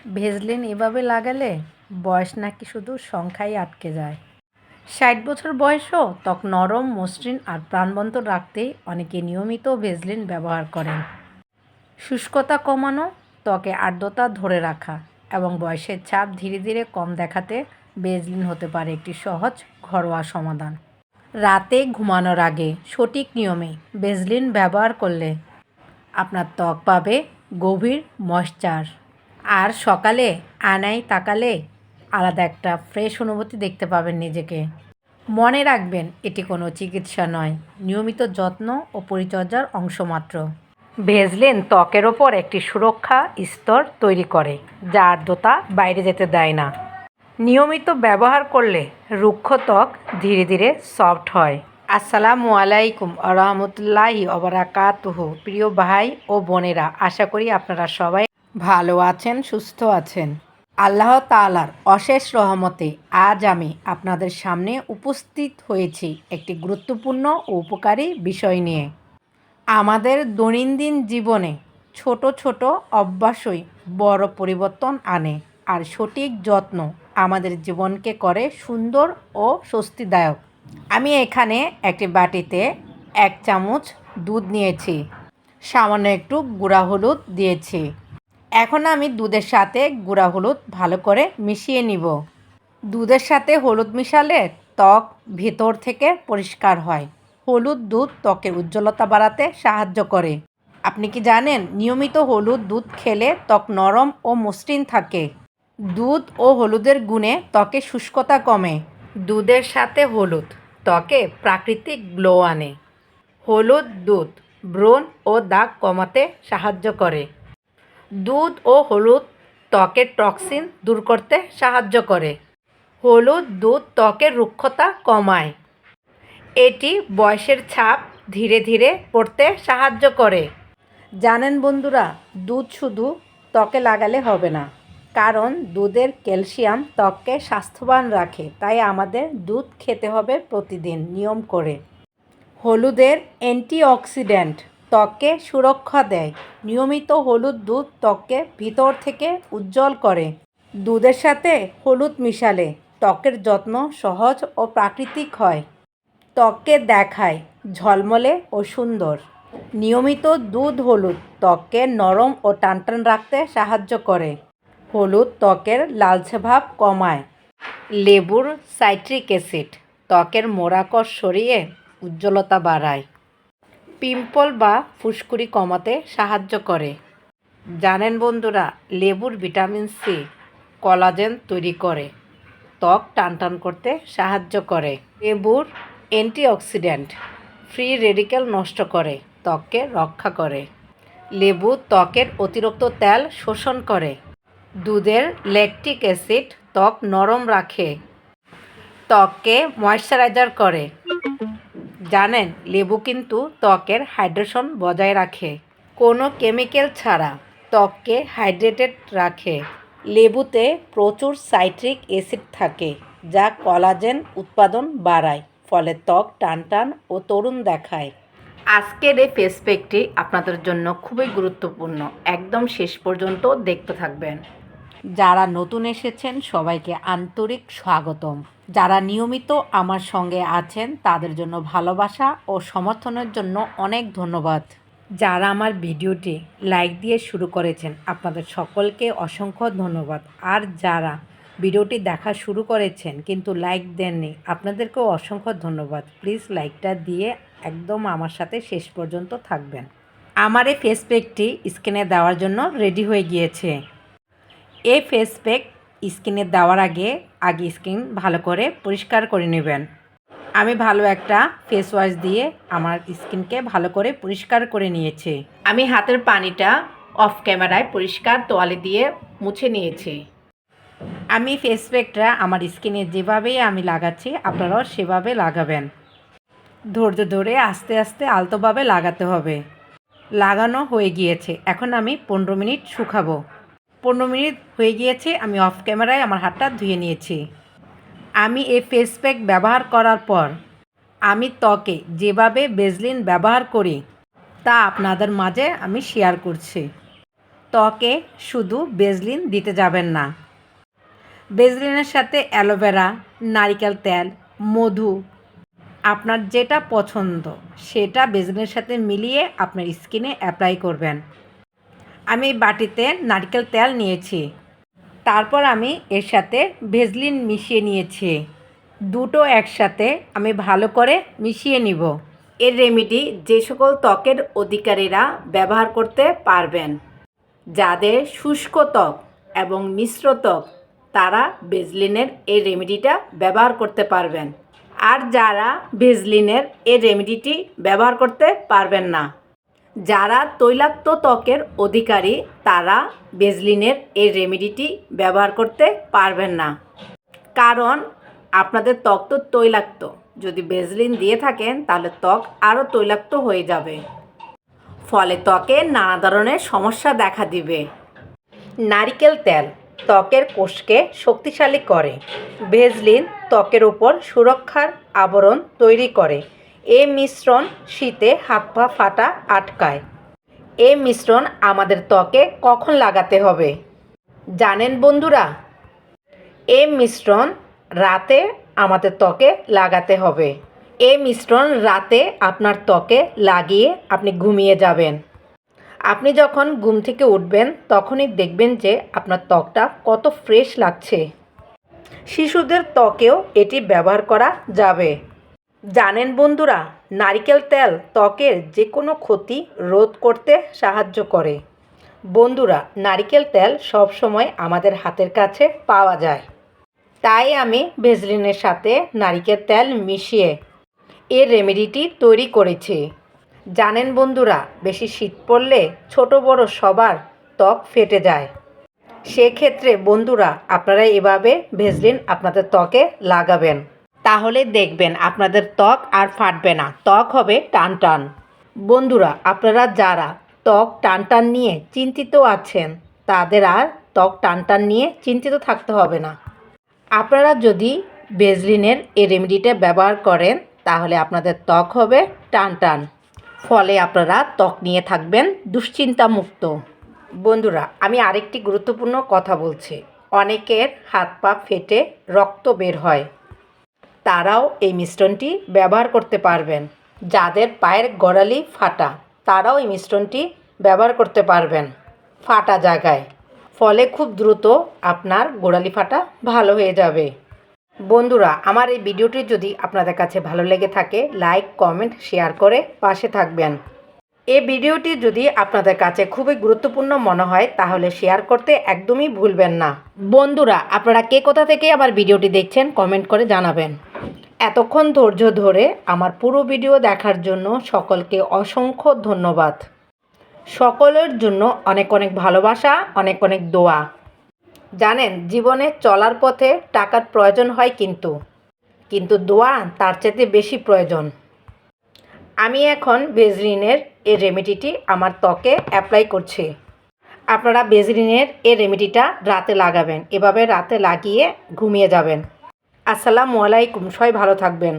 Vaseline এভাবে লাগালে বয়স নাকি শুধু সংখ্যায় আটকে যায়। 60 বছর বয়সেও ত্বক নরম, মসৃণ আর প্রাণবন্ত রাখতে অনেকে নিয়মিত ভেজলিন ব্যবহার করেন। শুষ্কতা কমানো, ত্বকে আর্দ্রতা ধরে রাখা এবং বয়সের ছাপ ধীরে ধীরে কম দেখাতে ভেজলিন হতে পারে একটি সহজ ঘরোয়া সমাধান। রাতে ঘুমানোর আগে সঠিক নিয়মে ভেজলিন ব্যবহার করলে আপনার ত্বক পাবে গভীর ময়েশ্চার, আর সকালে আয়নায় তাকালে আলাদা একটা ফ্রেশ অনুভূতি দেখতে পাবেন নিজেকে। মনে রাখবেন, এটি কোনো চিকিৎসা নয়, নিয়মিত যত্ন ও পরিচর্যার অংশ মাত্র। ভেজলিন ত্বকের ওপর একটি সুরক্ষা স্তর তৈরি করে, যা আর্দ্রতা বাইরে যেতে দেয় না। নিয়মিত ব্যবহার করলে রুক্ষ ত্বক ধীরে ধীরে সফট হয়। আসসালামু আলাইকুম রহমতুল্লাহি ওবারাকাতুহু। প্রিয় ভাই ও বোনেরা, আশা করি আপনারা সবাই ভালো আছেন, সুস্থ আছেন। আল্লাহ তাআলার অশেষ রহমতে আজ আমি আপনাদের সামনে উপস্থিত হয়েছি একটি গুরুত্বপূর্ণ ও উপকারী বিষয় নিয়ে। আমাদের দৈনন্দিন জীবনে ছোট ছোট অভ্যাসই বড় পরিবর্তন আনে, আর সঠিক যত্ন আমাদের জীবনকে করে সুন্দর ও স্বস্তিদায়ক। আমি এখানে একটি বাটিতে 1 চামচ দুধ নিয়েছি, সামান্য একটু গুঁড়া হলুদ দিয়েছি। এখন আমি দুধের সাথে গুঁড়া হলুদ ভালো করে মিশিয়ে নিব। দুধের সাথে হলুদ মিশালে ত্বক ভেতর থেকে পরিষ্কার হয়। হলুদ দুধ ত্বকের উজ্জ্বলতা বাড়াতে সাহায্য করে। আপনি কি জানেন, নিয়মিত হলুদ দুধ খেলে ত্বক নরম ও মসৃণ থাকে। দুধ ও হলুদের গুণে ত্বকে শুষ্কতা কমে। দুধের সাথে হলুদ ত্বকে প্রাকৃতিক গ্লো আনে। হলুদ দুধ ব্রণ ও দাগ কমাতে সাহায্য করে। দুধ ও হলুদ ত্বকের টক্সিন দূর করতে সাহায্য করে। হলুদ দুধ ত্বকের রুক্ষতা কমায়। এটি বয়সের ছাপ ধীরে ধীরে পড়তে সাহায্য করে। জানেন বন্ধুরা, দুধ শুধু ত্বকে লাগালে হবে না, কারণ দুধের ক্যালসিয়াম ত্বককে স্বাস্থ্যবান রাখে। তাই আমাদের দুধ খেতে হবে প্রতিদিন নিয়ম করে। হলুদের অ্যান্টিঅক্সিডেন্ট ত্বককে সুরক্ষা দেয়। নিয়মিত হলুদ দুধ ত্বককে ভিতর থেকে উজ্জ্বল করে। দুধের সাথে হলুদ মিশালে ত্বকের যত্ন সহজ ও প্রাকৃতিক হয়। ত্বককে দেখায় ঝলমলে ও সুন্দর। নিয়মিত দুধ হলুদ ত্বককে নরম ও টানটান রাখতে সাহায্য করে। হলুদ ত্বকের লালচে ভাব কমায়। লেবুর সাইট্রিক অ্যাসিড ত্বকের মোড়াকষ সরিয়ে উজ্জ্বলতা বাড়ায়। পিম্পল বা ফুসকুড়ি কমাতে সাহায্য করে। জানেন বন্ধুরা, লেবুর ভিটামিন সি কোলাজেন তৈরি করে, ত্বক টানটান করতে সাহায্য করে। লেবুর অ্যান্টিঅক্সিডেন্ট ফ্রি রেডিক্যাল নষ্ট করে, ত্বককে রক্ষা করে। লেবু ত্বকের অতিরিক্ত তেল শোষণ করে। দুধের ল্যাকটিক অ্যাসিড ত্বক নরম রাখে, ত্বককে ময়েশ্চারাইজার করে। জানেন, লেবু কিন্তু ত্বকের হাইড্রেশন বজায় রাখে, কোনো কেমিক্যাল ছাড়া ত্বককে হাইড্রেটেড রাখে। লেবুতে প্রচুর সাইট্রিক অ্যাসিড থাকে, যা কোলাজেন উৎপাদন বাড়ায়, ফলে ত্বক টানটান ও তরুণ দেখায়। আজকের এই ফেস প্যাকটি আপনাদের জন্য খুবই গুরুত্বপূর্ণ, একদম শেষ পর্যন্ত দেখতে থাকবেন। যারা নতুন এসেছেন সবাইকে আন্তরিক স্বাগতম। যারা নিয়মিত আমার সঙ্গে আছেন তাদের জন্য ভালোবাসা ও সমর্থনের জন্য অনেক ধন্যবাদ। যারা আমার ভিডিওটি লাইক দিয়ে শুরু করেছেন আপনাদের সকলকে অসংখ্য ধন্যবাদ। আর যারা ভিডিওটি দেখা শুরু করেছেন কিন্তু লাইক দেননি, আপনাদেরকেও অসংখ্য ধন্যবাদ। প্লিজ লাইকটা দিয়ে একদম আমার সাথে শেষ পর্যন্ত থাকবেন। আমার এই ফেস প্যাকটি স্কিনে দেওয়ার জন্য রেডি হয়ে গিয়েছে। এই ফেস প্যাক স্কিনে দেওয়ার আগে স্কিন ভালো করে পরিষ্কার করে নেবেন। আমি ভালো একটা ফেস ওয়াশ দিয়ে আমার স্কিনকে ভালো করে পরিষ্কার করে নিয়েছি। আমি হাতের পানিটা অফ ক্যামেরায় পরিষ্কার তোয়ালে দিয়ে মুছে নিয়েছি। আমি ফেস প্যাকটা আমার স্কিনে যেভাবেই আমি লাগাচ্ছি আপনারাও সেভাবে লাগাবেন। ধৈর্য ধরে আস্তে আস্তে আলতোভাবে লাগাতে হবে। লাগানো হয়ে গিয়েছে, এখন আমি 15 মিনিট শুকাবো। 15 মিনিট হয়ে গিয়েছে, আমি অফ ক্যামেরায় আমার হাতটা ধুয়ে নিয়েছি। আমি এই ফেস প্যাক ব্যবহার করার পর আমি ত্বকে যেভাবে ভেজলিন ব্যবহার করি তা আপনাদের মাঝে আমি শেয়ার করছি। ত্বকে শুধু ভেজলিন দিতে যাবেন না। ভেজলিনের সাথে অ্যালোভেরা, নারিকেল তেল, মধু, আপনার যেটা পছন্দ সেটা ভেজলিনের সাথে মিলিয়ে আপনার স্কিনে অ্যাপ্লাই করবেন। আমি বাটিতে নারকেল তেল নিয়েছি, তারপর আমি এর সাথে ভেজলিন মিশিয়ে নিয়েছি। দুটো একসাথে আমি ভালো করে মিশিয়ে নিব। এর রেমেডি যে সকল ত্বকের অধিকারীরা ব্যবহার করতে পারবেন, যাদের শুষ্ক ত্বক এবং মিশ্র ত্বক, তারা ভেজলিনের এই রেমেডিটা ব্যবহার করতে পারবেন। আর যারা ভেজলিনের এই রেমেডিটি ব্যবহার করতে পারবেন না, যারা তৈলাক্ত ত্বকের অধিকারী, তারা ভেজলিনের এই রেমেডিটি ব্যবহার করতে পারবেন না। কারণ আপনাদের ত্বক তো তৈলাক্ত, যদি ভেজলিন দিয়ে থাকেন তাহলে ত্বক আরও তৈলাক্ত হয়ে যাবে, ফলে ত্বকে নানা ধরনের সমস্যা দেখা দিবে। নারিকেল তেল ত্বকের কোষকে শক্তিশালী করে। ভেজলিন ত্বকের উপর সুরক্ষার আবরণ তৈরি করে। এই মিশ্রণ শীতে হাত পা ফাটা আটকায়। এই মিশ্রণ আমাদের ত্বকে কখন লাগাতে হবে জানেন বন্ধুরা? এই মিশ্রণ রাতে আমাদের ত্বকে লাগাতে হবে। এই মিশ্রণ রাতে আপনার ত্বকে লাগিয়ে আপনি ঘুমিয়ে যাবেন। আপনি যখন ঘুম থেকে উঠবেন তখনই দেখবেন যে আপনার ত্বকটা কত ফ্রেশ লাগছে। শিশুদের ত্বকেও এটি ব্যবহার করা যাবে। জানেন বন্ধুরা, নারিকেল তেল ত্বকের যে কোনো ক্ষতি রোধ করতে সাহায্য করে। বন্ধুরা, নারিকেল তেল সবসময় আমাদের হাতের কাছে পাওয়া যায়, তাই আমি ভেজলিনের সাথে নারিকেল তেল মিশিয়ে এর রেমেডিটি তৈরি করেছি। জানেন বন্ধুরা, বেশি শীত পড়লে ছোট বড় সবার ত্বক ফেটে যায়। সেক্ষেত্রে বন্ধুরা, আপনারা এভাবে ভেজলিন আপনাদের ত্বকে লাগাবেন, তাহলে দেখবেন আপনাদের ত্বক আর ফাটবে না, ত্বক হবে টান টান। বন্ধুরা, আপনারা যারা ত্বক টান টান নিয়ে চিন্তিত আছেন, তাদের আর ত্বক টান টান নিয়ে চিন্তিত থাকতে হবে না। আপনারা যদি ভেজলিনের এই রেমেডিটা ব্যবহার করেন তাহলে আপনাদের ত্বক হবে টান টান, ফলে আপনারা ত্বক নিয়ে থাকবেন দুশ্চিন্তামুক্ত। বন্ধুরা, আমি আরেকটি গুরুত্বপূর্ণ কথা বলছি। অনেকের হাত পা ফেটে রক্ত বের হয়, তারাও এই মিশ্রণটি ব্যবহার করতে পারবেন। যাদের পায়ের গোড়ালি ফাটা, তারাও এই মিশ্রণটি ব্যবহার করতে পারবেন ফাটা জায়গায়, ফলে খুব দ্রুত আপনার গোড়ালি ফাটা ভালো হয়ে যাবে। বন্ধুরা, আমার এই ভিডিওটি যদি আপনাদের কাছে ভালো লেগে থাকে, লাইক কমেন্ট শেয়ার করে পাশে থাকবেন। এই ভিডিওটি যদি আপনাদের কাছে খুবই গুরুত্বপূর্ণ মনে হয় তাহলে শেয়ার করতে একদমই ভুলবেন না। বন্ধুরা, আপনারা কে কোথা থেকে আমার ভিডিওটি দেখছেন কমেন্ট করে জানাবেন। এতক্ষণ ধৈর্য ধরে আমার পুরো ভিডিও দেখার জন্য সকলকে অসংখ্য ধন্যবাদ। সকলের জন্য অনেক অনেক ভালোবাসা, অনেক অনেক দোয়া। জানেন, জীবনে চলার পথে টাকার প্রয়োজন হয়, কিন্তু দোয়া তার চাইতে বেশি প্রয়োজন। আমি এখন ভেজলিনের এই রেমেডিটি আমার ত্বকে অ্যাপ্লাই করছি। আপনারা ভেজলিনের এই রেমেডিটা রাতে লাগাবেন, এভাবে রাতে লাগিয়ে ঘুমিয়ে যাবেন। আসসালামু আলাইকুম, সবাই ভালো থাকবেন।